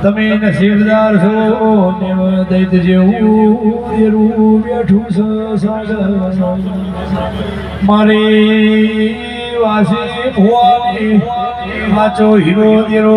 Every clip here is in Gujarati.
તમે નસીબદાર છો દૈત જેવું બેઠું મારી વાસી ભુવાની સાચો હીરો દેરો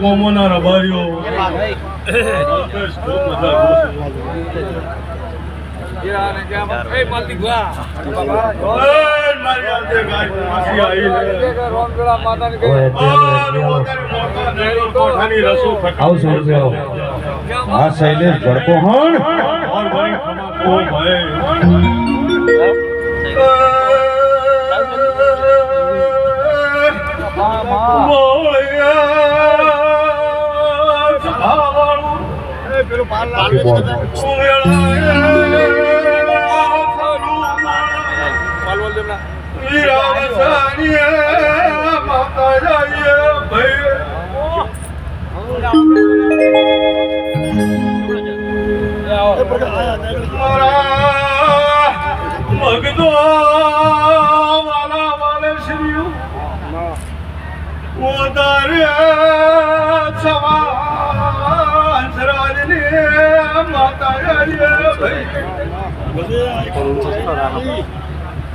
ગોમોના રબારીઓ આ શૈલેષ ભડકો હણ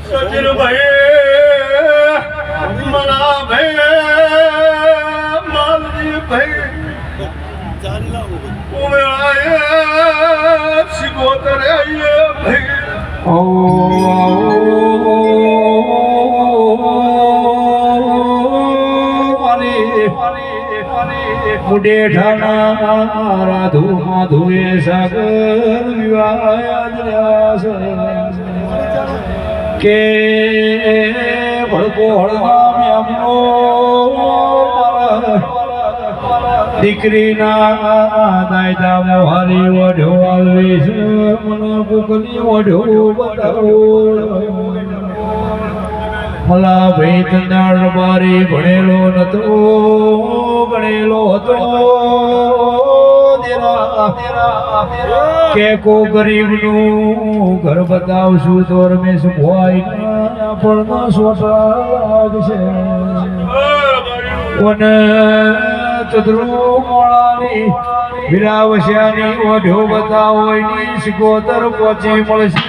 સચિન ભાઈ મના ભાઈ માલજી ભાઈ ઉમેરાય શિકોતરે આઈએ ભાઈ મુડે ઠાણા રાધુ માધુએ સાગર વિવાહ કે ભડકો હળવાનો દીકરીના દાયદા મોહારી વઢો આલવીશ મને કુકની વઢો બતાવો ભલા ભાઈ તંદાળ રબારી ભણેલો નતો ગણેલો હતો કે કો ગરીબનું ઘર બતાવશું તો રમેશ ભોય પણ સોટાગ છે કોને ચતુર મોળાની વિરાવશ્યાની ઓઢો બતાવો એની સિકોતર પહોંચી મળશે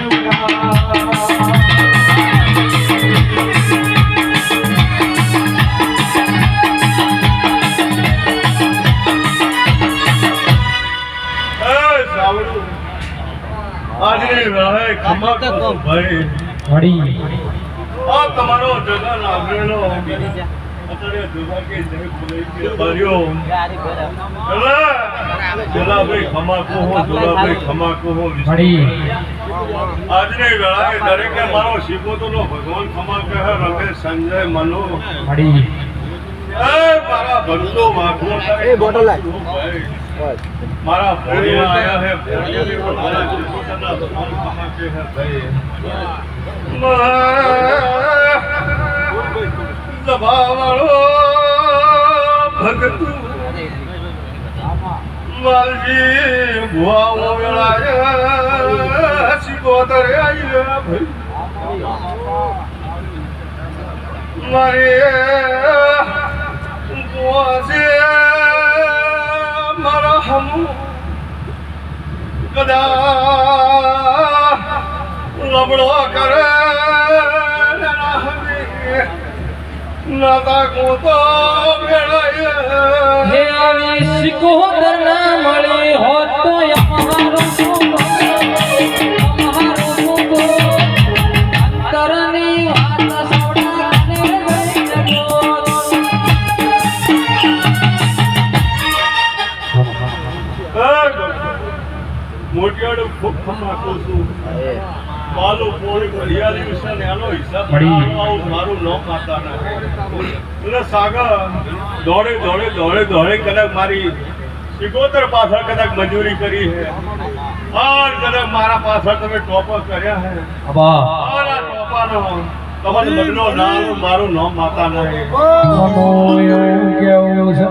તમારો જગા લાગેલો અત્યારે જગા કે ભર્યો ભાઈ ખમાકો હો ભાઈ ખમાકો હો આજની વેળાએ દરેકે મારો શીખોતો નો ભગવાન ખમા કહે રમે સંજય મનો મારા ભક્તો વાઘો બોટલ मारा भोड़िया आया है मारा जिसना भगवान कहाँ के है भाई दबावड़ो भगतू मालजी भुआ वो वेलाया सिकोतर आई है भाई मारे बुआ से मारा हम कदा लबड़ो करे नाता को तो भेड़ाए हे आवेश को दरना मळे हो तो हमारो अंतरनी વાત સોડાને ગઈ મોટિયાડો ખૂબ ખમાતો છું પાલો પોળી ઘડિયાળી વિશે એનો હિસાબ મારું ન ખાતા ના એટલે સાગર દોડે કદાચ મારી સિકોતર પાછળ કદાચ મજૂરી કરી છે और કદાચ મારા પાછળ તમે ટોપર કર્યા છે અબા और આ ટોપાનો તમારો બદલો ના મારું નામ માતા નહીં એવું કેવું છે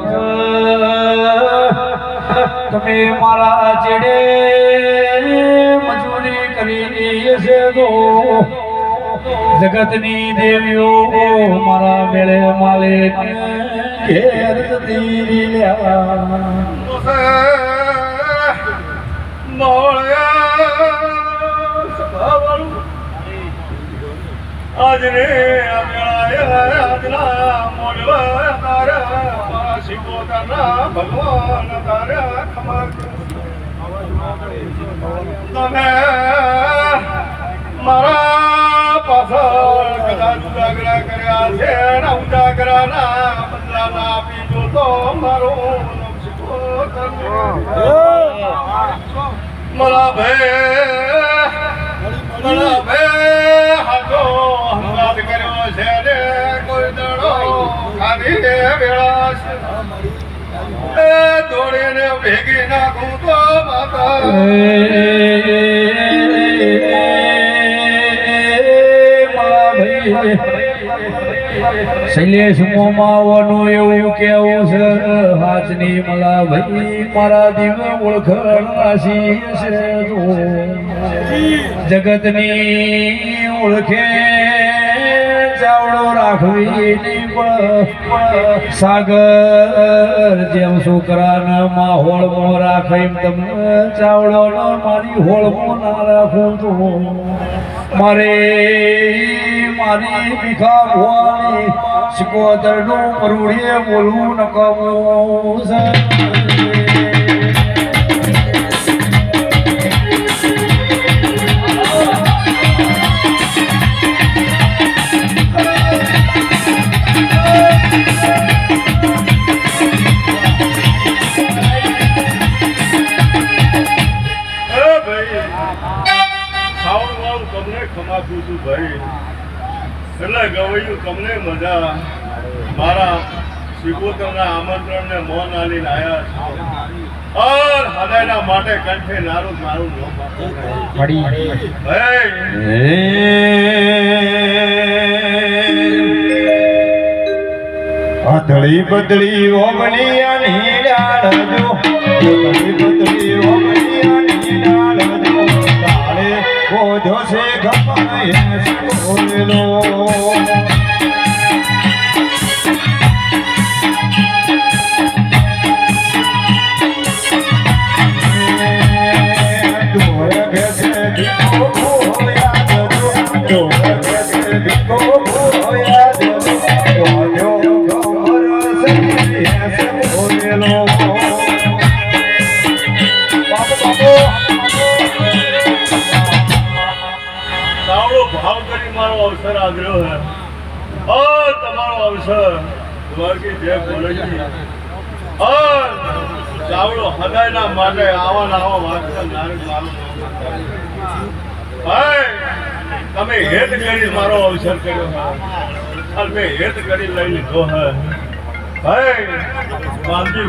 તમે મારા ચેડે મજૂરી કરી છે તો જગતની દેવીઓ મારા મેળે માલે ઘેર જતી રહ્યા આજને આજના મોડવા તારા સિકોતરના ભગવાન તારા ખમા તમે મારા પાછળ કદાચ ઉજાગરા કર્યા છે ને ઉજાગરાના બદલામાં આપી જો તો મારું નામ સિકોતર मला भे हाथो हंगात કર્યો છે રે કોઈ દડો ખાલી વેળા છે એ દોડીને ભેગી નાખું તો માતા શૈલેષ મોમાવાનું એવું કેવું છે હાથની મલા ભાઈ મારા દિવ ઓળખણ આશીષ જગતની ઓળખે ચાવડો રાખવી સાગર જેમ છોકરાના માહોળમાં રાખે એમ તમને ચાવડો મારી હોળમાં ના રાખું તો મારે મારી ભીખા ભવાની સિકોતર નું મરુડીએ બોલવું નકામું છે ખમાતું છું ભાઈ એટલે ગવૈયું તમને મજા મારા સિકોતરના આમંત્રણને મોન આલીને આવ્યા છે ઓર હૃદયના માટે કંઠે નારું મારું આંધળી બદળી ઓગણી આની ડાળજો આંધળી બદળી ઓગણી આની ડાળજો તાળે કોધો છે ગમાય બોલેલો ડોર ઘસે દીકો યાદ ડોર ઘસે દીકો યાદ ભાવ કરી મારો અવસર આવ્યો છે और તમારો અવસર દ્વારકી જય બોલજી और ચાવડો હૃદયના માટે આવા વાંચતા નારદ મારું ભાઈ તમે હેત કરી મારો અવસર કર્યો છે અને મેં હેત કરી લઈ લીધો હે ભાઈ બાંધી